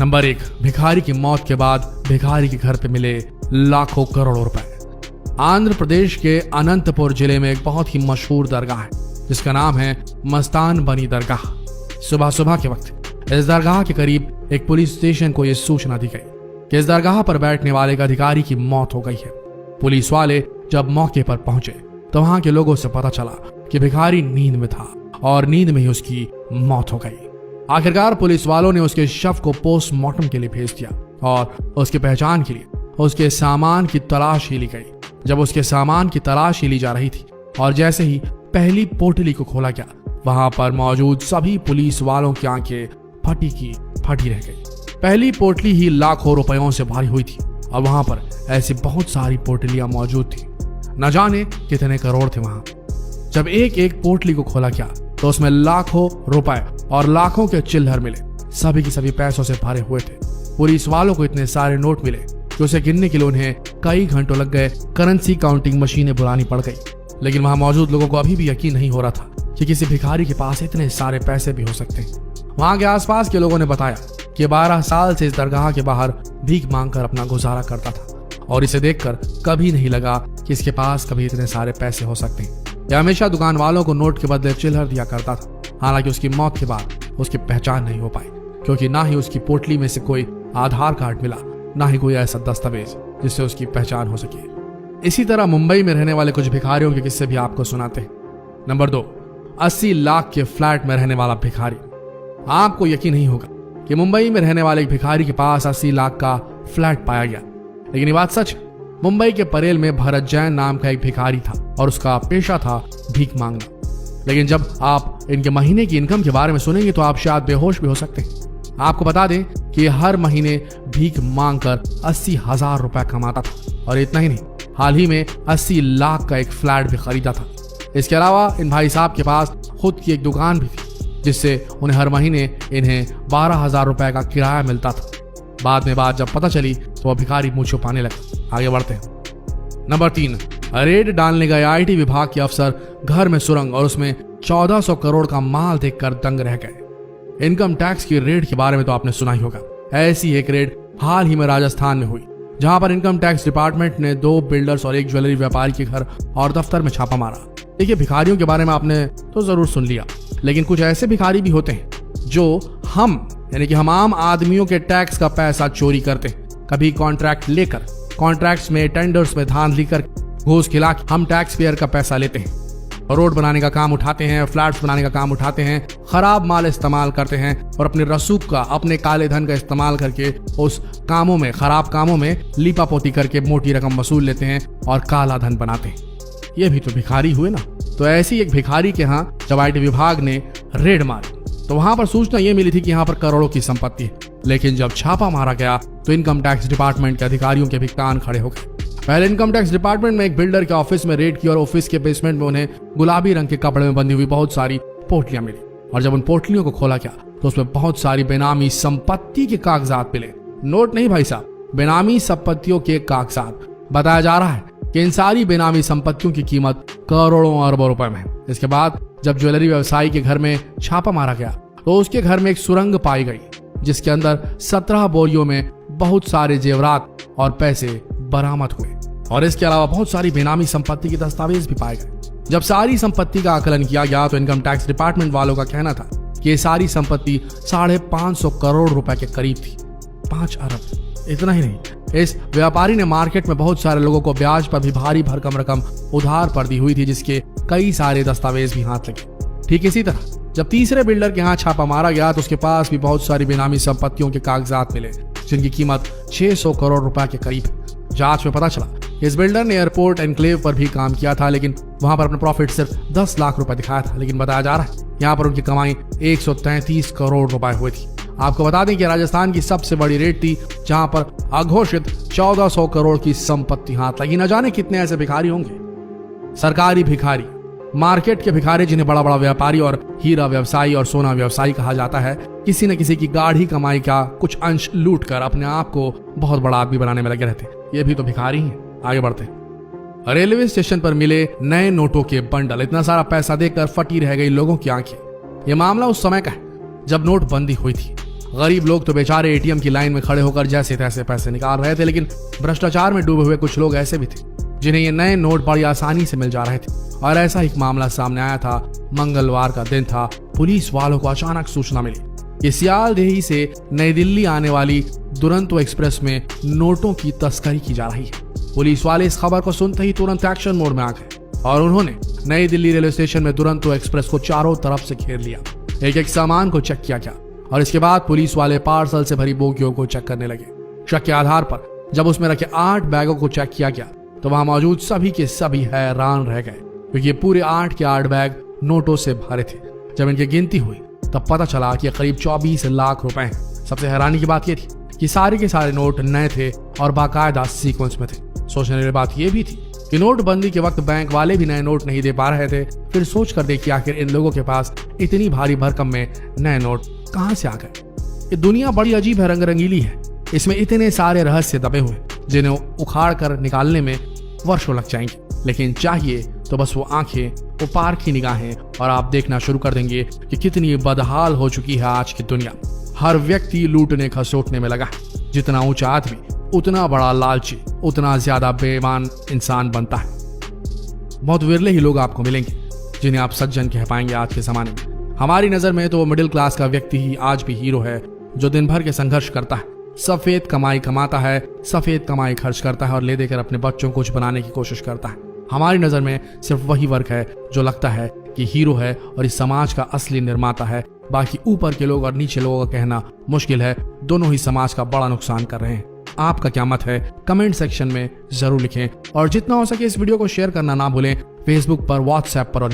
Number 1, भिखारी की मौत के बाद भिखारी के घर पे मिले लाखों करोड़ों रुपए। आंध्र प्रदेश के अनंतपुर जिले में एक बहुत ही मशहूर दरगाह है जिसका नाम है मस्तान बनी दरगाह। सुबह सुबह के वक्त इस दरगाह के करीब एक पुलिस स्टेशन को यह सूचना दी गई कि इस दरगाह पर बैठने वाले एक अधिकारी की मौत हो गई है। पुलिस वाले जब मौके पर पहुंचे तो वहां के लोगों से पता चला कि भिखारी नींद में था और नींद में ही उसकी मौत हो गई। आखिरकार पुलिस वालों ने उसके शव को पोस्टमार्टम के लिए भेज दिया और उसकी पहचान के लिए उसके सामान की तलाश ली गई। जब उसके सामान की तलाश ली जा रही थी और जैसे ही पहली पोटली को खोला गया, वहां पर मौजूद सभी पुलिस वालों की आंखें फटी की फटी रह गई। पहली पोटली ही लाखों रुपयों से भरी हुई थी और वहां पर ऐसी बहुत सारी पोटलियां मौजूद थी, न जाने कितने करोड़ थे वहां। जब एक एक पोटली को खोला गया तो उसमें लाखों रुपए और लाखों के चिल्लर मिले। सभी के सभी पैसों से भरे हुए थे। पुलिस वालों को इतने सारे नोट मिले कि उसे गिनने के लिए उन्हें कई घंटों लग गए। करेंसी काउंटिंग मशीनें बुलानी पड़ गई, लेकिन वहां मौजूद लोगों को अभी भी यकीन नहीं हो रहा था कि किसी भिखारी के पास इतने सारे पैसे भी हो सकते हैं। वहां के आसपास के लोगों ने बताया कि 12 साल से इस दरगाह के बाहर भीख मांगकर अपना गुजारा करता था और इसे देखकर कभी नहीं लगा कि इसके पास कभी इतने सारे पैसे हो सकते हैं। यह हमेशा दुकान वालों को नोट के बदले चिल्लर दिया करता था। हालांकि उसकी मौत के बाद उसकी पहचान नहीं हो पाई, क्योंकि ना ही उसकी पोटली में से कोई आधार कार्ड मिला, ना ही कोई ऐसा दस्तावेज जिससे उसकी पहचान हो सके। इसी तरह मुंबई में रहने वाले कुछ भिखारियों के किस्से भी आपको सुनाते हैं। नंबर 2, 80 लाख के फ्लैट में रहने वाला भिखारी। आपको यकीन नहीं होगा कि मुंबई में रहने वाले एक भिखारी के पास 80 लाख का फ्लैट पाया गया, लेकिन ये बात सच। मुंबई के परेल में भरत जैन नाम का एक भिखारी था और उसका पेशा था भीख मांगना। लेकिन जब आप इनके महीने की इनकम के बारे में सुनेंगे तो आप शायद बेहोश भी हो सकते हैं। आपको बता दें कि हर महीने भीख मांगकर 80,000 रुपए कमाता था और इतना ही नहीं, हाल ही में 80 लाख का एक फ्लैट भी खरीदा था। इसके अलावा इन भाई साहब के पास खुद की एक दुकान भी थी जिससे उन्हें हर महीने इन्हें 12,000 रुपए का किराया मिलता था। बाद में बात जब पता चली तो वह भिखारी मुंह छुपाने लगा। आगे बढ़ते हैं। नंबर 3, रेड डालने गए आईटी विभाग के अफसर घर में सुरंग और उसमें 1400 करोड़ का माल देखकर दंग रह गए। इनकम टैक्स की रेड के बारे में तो आपने सुना ही होगा। ऐसी एक रेड हाल ही में राजस्थान में हुई, जहां पर इनकम टैक्स डिपार्टमेंट ने 2 बिल्डर्स और एक ज्वेलरी व्यापारी के घर और दफ्तर में छापा मारा। देखिए, भिखारियों के बारे में आपने तो जरूर सुन लिया, लेकिन कुछ ऐसे भिखारी भी होते हैं जो हम यानी कि हम आम आदमियों के टैक्स का पैसा चोरी करते हैं। कभी कॉन्ट्रैक्ट लेकर, कॉन्ट्रैक्ट्स में, टेंडर्स में धांधली कर, घूस खिला हम टैक्स पेयर का पैसा लेते हैं। रोड बनाने का काम उठाते हैं, फ्लैट्स बनाने का काम उठाते हैं, खराब माल इस्तेमाल करते हैं और अपने रसूख का, अपने काले धन का इस्तेमाल करके उस कामों में, खराब कामों में लीपापोती करके मोटी रकम वसूल लेते हैं और काला धन बनाते हैं। ये भी तो भिखारी हुए ना। तो ऐसी एक भिखारी के यहाँ जब आईटी विभाग ने रेड मारी तो वहां पर सूचना ये मिली थी कि यहाँ पर करोड़ों की संपत्ति है, लेकिन जब छापा मारा गया तो इनकम टैक्स डिपार्टमेंट के अधिकारियों के भी कान खड़े हो गए। पहले इनकम टैक्स डिपार्टमेंट में एक बिल्डर के ऑफिस में रेड की और ऑफिस के बेसमेंट में उन्हें गुलाबी रंग के कपड़े में बंधी हुई बहुत सारी पोटलियां मिली और जब उन पोटलियों को खोला गया तो उसमें बहुत सारी बेनामी संपत्ति के कागजात मिले। नोट नहीं भाई साहब, बेनामी संपत्तियों के कागजात। बताया जा रहा है कि इन सारी बेनामी संपत्तियों की कीमत करोड़ों अरबों रुपए में है। इसके बाद जब ज्वेलरी व्यवसायी के घर में छापा मारा गया तो उसके घर में एक सुरंग पाई गई जिसके अंदर 17 बोरियों में बहुत सारे जेवरात और पैसे बरामद हुए और इसके अलावा बहुत सारी बेनामी संपत्ति के दस्तावेज भी पाए गए। जब सारी संपत्ति का आकलन किया गया तो इनकम टैक्स डिपार्टमेंट वालों का कहना था कि ये सारी संपत्ति 550 करोड़ रुपए के करीब थी। 5 अरब। इतना ही नहीं, इस व्यापारी ने मार्केट में बहुत सारे लोगों को ब्याज पर भी भारी भरकम रकम उधार पर दी हुई थी, जिसके कई सारे दस्तावेज भी हाथ लगे। ठीक इसी तरह जब तीसरे बिल्डर के यहाँ छापा मारा गया तो उसके पास भी बहुत सारी बेनामी संपत्तियों के कागजात मिले जिनकी कीमत 600 करोड़ रुपए के करीब है। जांच में पता चला इस बिल्डर ने एयरपोर्ट एनक्लेव पर भी काम किया था, लेकिन वहां पर अपना प्रॉफिट सिर्फ 10 लाख रुपए दिखाया था। लेकिन बताया जा रहा है यहाँ पर उनकी कमाई 133 करोड़ रुपए हुई थी। आपको बता दें कि राजस्थान की सबसे बड़ी रेड थी जहां पर अघोषित 1400 करोड़ की संपत्ति हाथ लगी। न जाने कितने ऐसे भिखारी होंगे। सरकारी भिखारी, मार्केट के भिखारी जिन्हें बड़ा बड़ा व्यापारी और हीरा व्यवसायी और सोना व्यवसायी कहा जाता है, किसी न किसी की गाढ़ी कमाई का कुछ अंश लूट कर अपने आप को बहुत बड़ा आदमी बनाने में लगे रहते। ये भी तो भिखारी हैं। आगे बढ़ते हैं। रेलवे स्टेशन पर मिले नए नोटों के बंडल। इतना सारा पैसा देखकर फटी रह गई लोगों की आंखें। यह मामला उस समय का है जब नोटबंदी हुई थी गरीब लोग तो बेचारे एटीएम की लाइन में खड़े होकर जैसे तैसे पैसे निकाल रहे थे, लेकिन भ्रष्टाचार में डूबे हुए कुछ लोग ऐसे भी थे जिन्हें ये नए नोट बड़ी आसानी से मिल जा रहे थे। और ऐसा एक मामला सामने आया था। मंगलवार का दिन था। पुलिस वालों को अचानक सूचना मिली कि सियालदेही से नई दिल्ली आने वाली दुरंतो एक्सप्रेस में नोटों की तस्करी की जा रही है। पुलिस वाले इस खबर को सुनते ही तुरंत एक्शन मोड में आ गए और उन्होंने नई दिल्ली रेलवे स्टेशन में दुरंतो एक्सप्रेस को चारों तरफ से घेर लिया। एक एक सामान को चेक किया गया और इसके बाद पुलिस वाले पार्सल से भरी बोगियों को चेक करने लगे। शक के आधार पर जब उसमें रखे 8 बैगों को चेक किया गया तो वहां मौजूद सभी के सभी हैरान रह गए, क्योंकि ये पूरे 8 के 8 बैग नोटों से भरे थे। जब इनकी गिनती हुई तब पता चला कि करीब 24 लाख रुपए हैं। सबसे हैरानी की बात यह थी कि सारे के सारे नोट नए थे और बाकायदा सीक्वेंस में थे। सोचने वाली बात यह भी थी कि नोटबंदी के वक्त बैंक वाले भी नए नोट नहीं दे पा रहे थे। फिर सोच कर देखिए आखिर इन लोगों के पास इतनी भारी भरकम में नए नोट कहां से आ गए। ये दुनिया बड़ी अजीब है, रंग रंगीली है। इसमें इतने सारे रहस्य दबे हुए जिन्हें उखाड़ कर निकालने में वर्षों लग जाएंगे, लेकिन चाहिए तो बस वो आंखें, वो पारखी निगाहें और आप देखना शुरू कर देंगे कि कितनी बदहाल हो चुकी है आज की दुनिया। हर व्यक्ति लूटने खसोटने में लगा है। जितना ऊंचा आदमी उतना बड़ा लालची, उतना ज्यादा बेईमान इंसान बनता है। बहुत विरले ही लोग आपको मिलेंगे जिन्हें आप सज्जन कह पाएंगे आज के जमाने में। हमारी नजर में तो वो मिडिल क्लास का व्यक्ति ही आज भी हीरो है, जो दिन भर के संघर्ष करता है, सफेद कमाई कमाता है, सफेद कमाई खर्च करता है और ले देकर अपने बच्चों को कुछ बनाने की कोशिश करता है। हमारी नजर में सिर्फ वही वर्ग है जो लगता है कि हीरो है और इस समाज का असली निर्माता है। बाकी ऊपर के लोग और नीचे लोगों का कहना मुश्किल है। दोनों ही समाज का बड़ा नुकसान कर रहे हैं। आपका क्या मत है कमेंट सेक्शन में जरूर लिखें और जितना हो सके इस वीडियो को शेयर करना ना भूलें। फेसबुक पर, व्हाट्सएप पर और